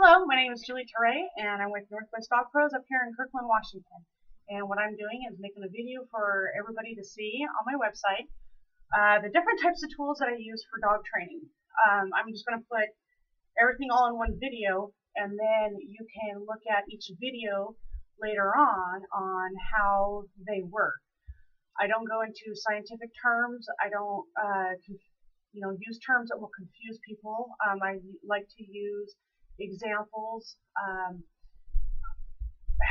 Hello, my name is Julie Teray, and I'm with Northwest Dog Pros up here in Kirkland, Washington. And what I'm doing is making a video for everybody to see on my website, the different types of tools that I use for dog training. I'm just going to put everything all in one video, and then you can look at each video later on how they work. I don't go into scientific terms. I don't use terms that will confuse people. I like to use examples,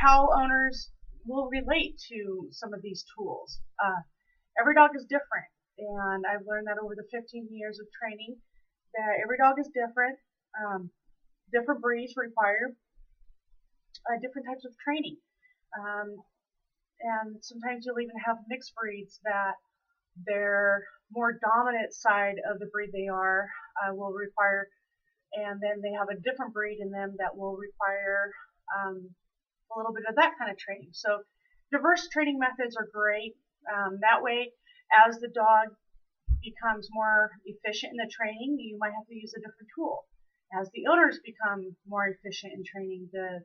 how owners will relate to some of these tools. Every dog is different, and I've learned that over the 15 years of training that every dog is different. Different breeds require different types of training. And sometimes you'll even have mixed breeds that their more dominant side of the breed they are will require, and then they have a different breed in them that will require a little bit of that kind of training. So diverse training methods are great. That way, as the dog becomes more efficient in the training, you might have to use a different tool. As the owners become more efficient in training, the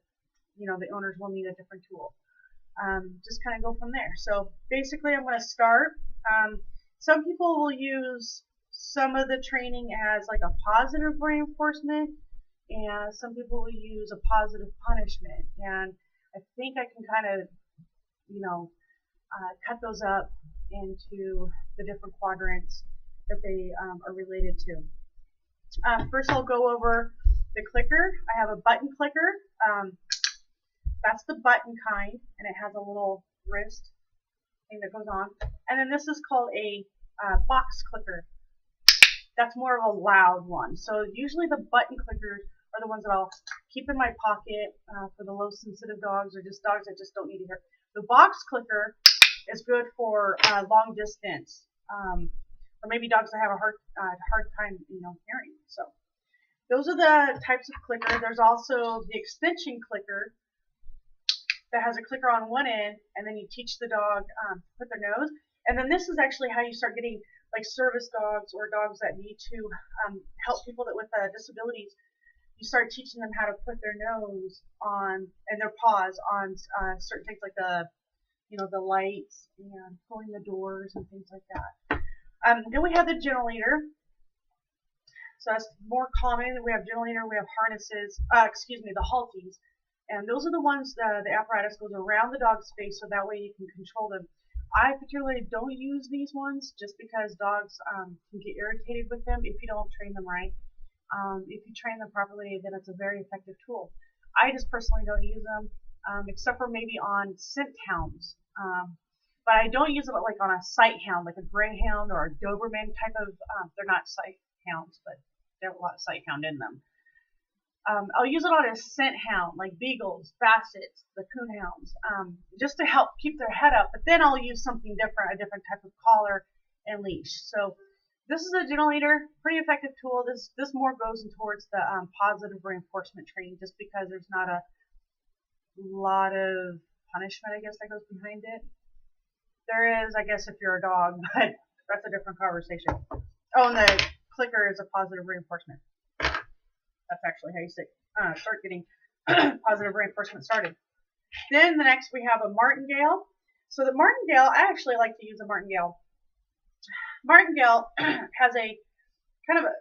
owners will need a different tool. Just kind of go from there. So basically, I'm going to start. Some people will use some of the training as like a positive reinforcement, and some people will use a positive punishment. And I think I can kind of, cut those up into the different quadrants that they are related to. First, I'll go over the clicker. I have a button clicker. That's the button kind, and it has a little wrist thing that goes on. And then this is called a box clicker. That's more of a loud one. So usually the button clickers are the ones that I'll keep in my pocket for the low sensitive dogs or just dogs that just don't need to hear. The box clicker is good for long distance, or maybe dogs that have a hard time hearing. So those are the types of clicker. There's also the extension clicker that has a clicker on one end, and then you teach the dog to put their nose. And then this is actually how you start getting like service dogs or dogs that need to help people with disabilities. You start teaching them how to put their nose on and their paws on certain things like the lights and pulling the doors and things like that. Then we have the gentle leader. So that's more common. We have gentle leader. We have harnesses. The halties. And those are the ones, the apparatus goes around the dog's face so that way you can control them. I particularly don't use these ones just because dogs can get irritated with them if you don't train them right. If you train them properly, then it's a very effective tool. I just personally don't use them, except for maybe on scent hounds. But I don't use it like on a sight hound, like a greyhound or a Doberman type of, they're not sight hounds, but there are a lot of sight hound in them. I'll use it on a scent hound, like beagles, bassets, the coonhounds, just to help keep their head up. But then I'll use something different, a different type of collar and leash. So this is a gentle leader, pretty effective tool. This more goes in towards the positive reinforcement training, just because there's not a lot of punishment, I guess, that goes behind it. There is, I guess, if you're a dog, but that's a different conversation. Oh, and the clicker is a positive reinforcement. That's actually how you start getting positive reinforcement started. Then the next we have a martingale. So the martingale, I actually like to use a martingale. Martingale has a kind of a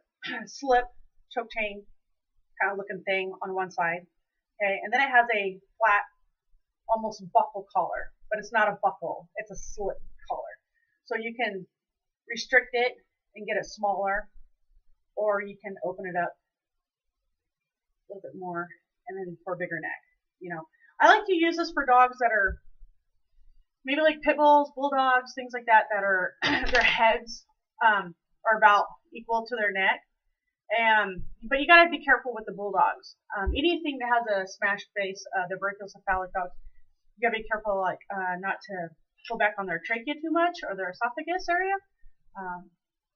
slip choke chain kind of looking thing on one side. Okay, and then it has a flat, almost buckle collar, but it's not a buckle, it's a slip collar. So you can restrict it and get it smaller, or you can open it up a little bit more, and then for a bigger neck. I like to use this for dogs that are maybe like pit bulls, bulldogs, things like that, that are their heads are about equal to their neck. But you gotta be careful with the bulldogs. Anything that has a smashed face, the brachiocephalic dogs, you gotta be careful, like not to pull back on their trachea too much or their esophagus area.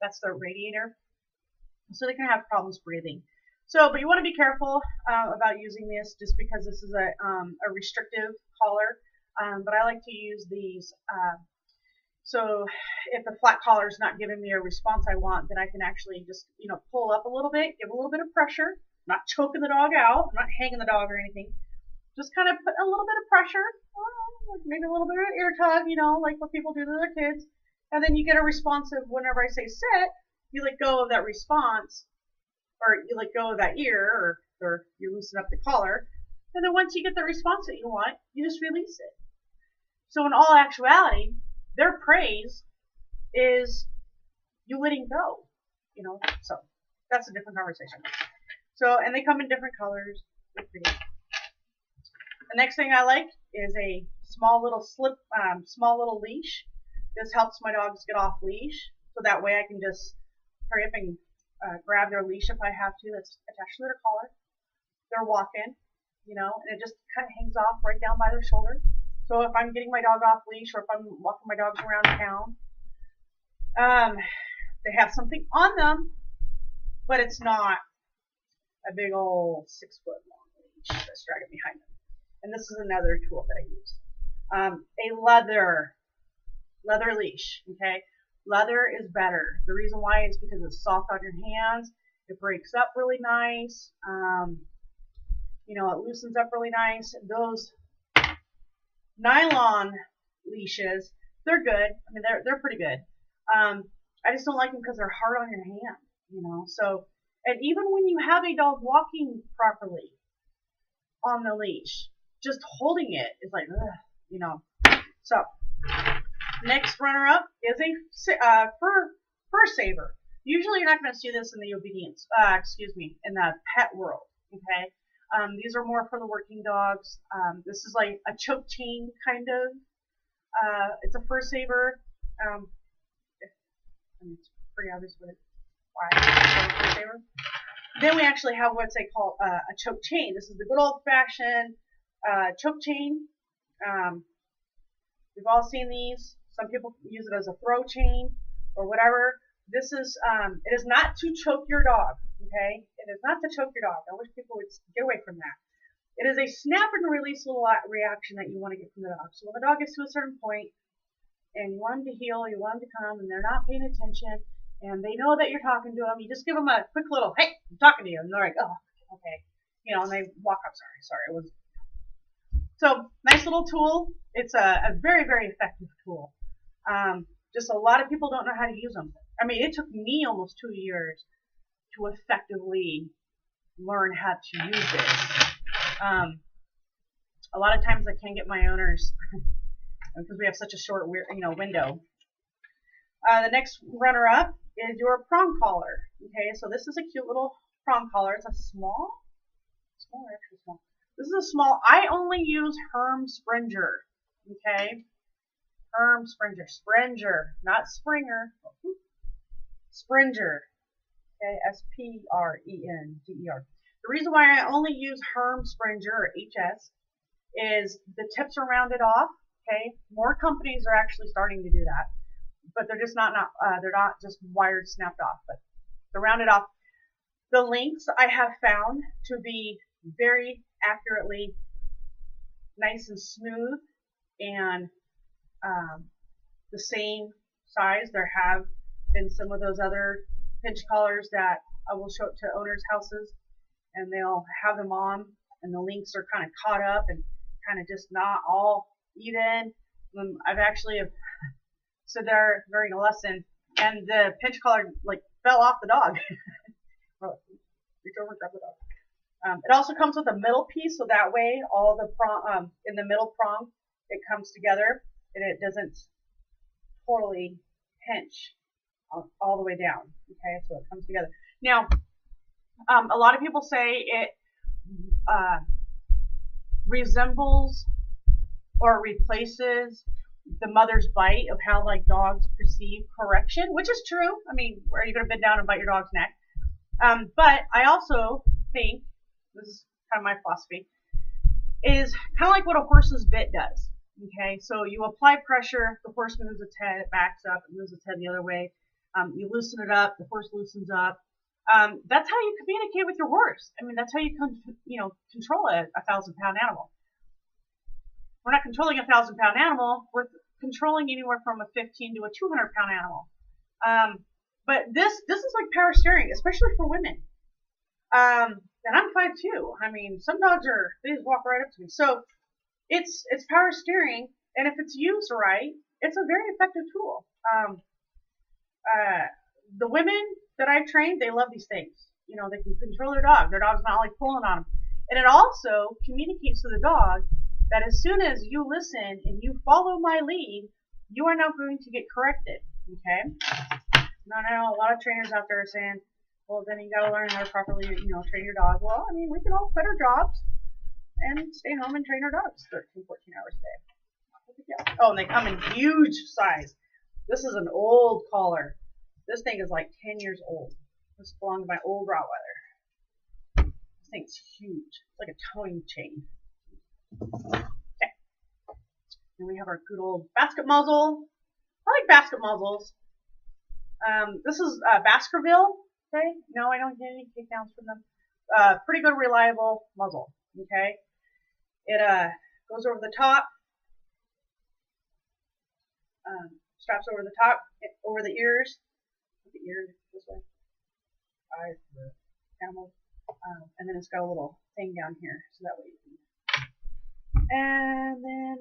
That's their radiator, so they can have problems breathing. So, but you want to be careful about using this, just because this is a restrictive collar. But I like to use these. So if the flat collar is not giving me a response I want, then I can actually just pull up a little bit, give a little bit of pressure, not choking the dog out, I'm not hanging the dog or anything. Just kind of put a little bit of pressure, like maybe a little bit of an ear tug, like what people do to their kids. And then you get a responsive whenever I say sit, you let go of that response, or you let go of that ear, or you loosen up the collar. And then once you get the response that you want, you just release it. So in all actuality, their praise is you letting go, so that's a different conversation. So, and they come in different colors. They're pretty. The next thing I like is a small little leash. This helps my dogs get off leash, so that way I can just hurry up and grab their leash if I have to. That's attached to their collar. They're walking, and it just kind of hangs off right down by their shoulder. So if I'm getting my dog off leash, or if I'm walking my dogs around town, they have something on them, but it's not a big old 6 foot long leash that's dragging behind them. And this is another tool that I use. A leather leash, okay? Leather is better. The reason why is because it's soft on your hands. It breaks up really nice. It loosens up really nice. Those nylon leashes, they're good. I mean, they're pretty good. I just don't like them because they're hard on your hand, So, and even when you have a dog walking properly on the leash, just holding it is like, ugh, So, next runner-up is a fur saver. Usually you're not going to see this in the in the pet world, okay? These are more for the working dogs. This is like a choke chain kind of. It's a fur saver. It's pretty obvious why it's a fur saver. Then we actually have what's called a choke chain. This is the good old-fashioned choke chain. We've all seen these. Some people use it as a throw chain or whatever. This is, it is not to choke your dog, okay? It is not to choke your dog. I wish people would get away from that. It is a snap and release little reaction that you want to get from the dog. So when the dog gets to a certain point and you want them to heel, you want them to come, and they're not paying attention, and they know that you're talking to them, you just give them a quick little, hey, I'm talking to you, and they're like, oh, okay. And they walk up, sorry, it was. So, nice little tool. It's a very, very effective tool. Just a lot of people don't know how to use them. I mean, it took me almost 2 years to effectively learn how to use this. A lot of times I can't get my owners because we have such a short window. The next runner-up is your prong collar. Okay, so this is a cute little prong collar. It's a small or extra small. This is a small. I only use Herm Sprenger. Okay, Herm Sprenger, not Springer. Sprenger. Okay, Sprenger. The reason why I only use Herm Sprenger or HS is the tips are rounded off. Okay, more companies are actually starting to do that, but they're just not they're not just wired snapped off, but they're rounded off. The links I have found to be very accurately nice and smooth and the same size. There have been some of those other pinch collars that I will show up to owners' houses and they'll have them on and the links are kind of caught up and kind of just not all even. I've actually stood there during a lesson and the pinch collar fell off the dog. Reach over, grab the dog. It also comes with a middle piece, so that way all the prong in the middle prong it comes together and it doesn't totally pinch all the way down. Okay, so it comes together. Now, a lot of people say it resembles or replaces the mother's bite of how dogs perceive correction, which is true. I mean, are you going to bend down and bite your dog's neck? But I also think, this is kind of my philosophy, is kind of like what a horse's bit does. Okay, so you apply pressure, the horse moves its head, it backs up, it moves its head the other way. You loosen it up, the horse loosens up. That's how you communicate with your horse. I mean, that's how you control a 1,000-pound animal. We're not controlling a 1,000-pound animal. We're controlling anywhere from a 15 to a 200-pound animal. But this is like power steering, especially for women. And I'm 5'2". I mean, some dogs they just walk right up to me. So it's power steering, and if it's used right, it's a very effective tool. Uh, the women that I trained, they love these things. You know, they can control their dog. Their dog's not like pulling on them. And it also communicates to the dog that as soon as you listen and you follow my lead, you are now going to get corrected. Okay? Now, I know a lot of trainers out there are saying, well, then you gotta learn how to properly, train your dog. Well, I mean, we can all quit our jobs and stay home and train our dogs 13, 14 hours a day. Oh, and they come in huge size. This is an old collar. This thing is like 10 years old. This belonged to my old Rottweiler. This thing's huge. It's like a towing chain. Okay. And we have our good old basket muzzle. I like basket muzzles. This is Baskerville. Okay. No, I don't get any takedowns from them. Pretty good, reliable muzzle. Okay. It goes over the top. Straps over the top, over the ears. The ears this way. Eyes, the animal. And then it's got a little thing down here, so that way you can. And then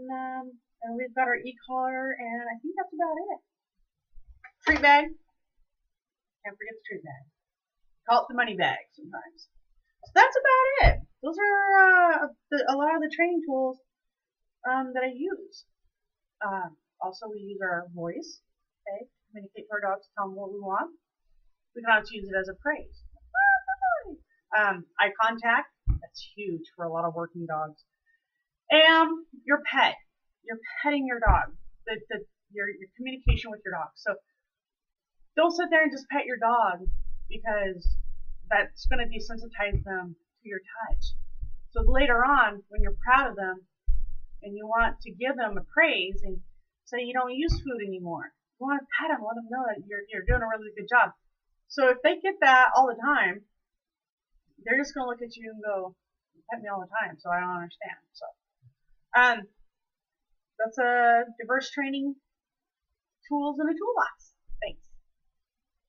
and we've got our e-collar, and I think that's about it. Treat bag. Can't forget the treat bag. Call it the money bag sometimes. So that's about it. Those are a lot of the training tools that I use. Also, we use our voice, okay, to communicate to our dogs, tell them what we want. We can also use it as a praise. Eye contact, that's huge for a lot of working dogs. And your pet. You're petting your dog. Your communication with your dog. So don't sit there and just pet your dog because that's going to desensitize them to your touch. So later on, when you're proud of them and you want to give them a praise and say you don't use food anymore, you want to pet them, let them know that you're doing a really good job. So if they get that all the time, they're just going to look at you and go, you pet me all the time, so I don't understand. So that's a diverse training tools in a toolbox.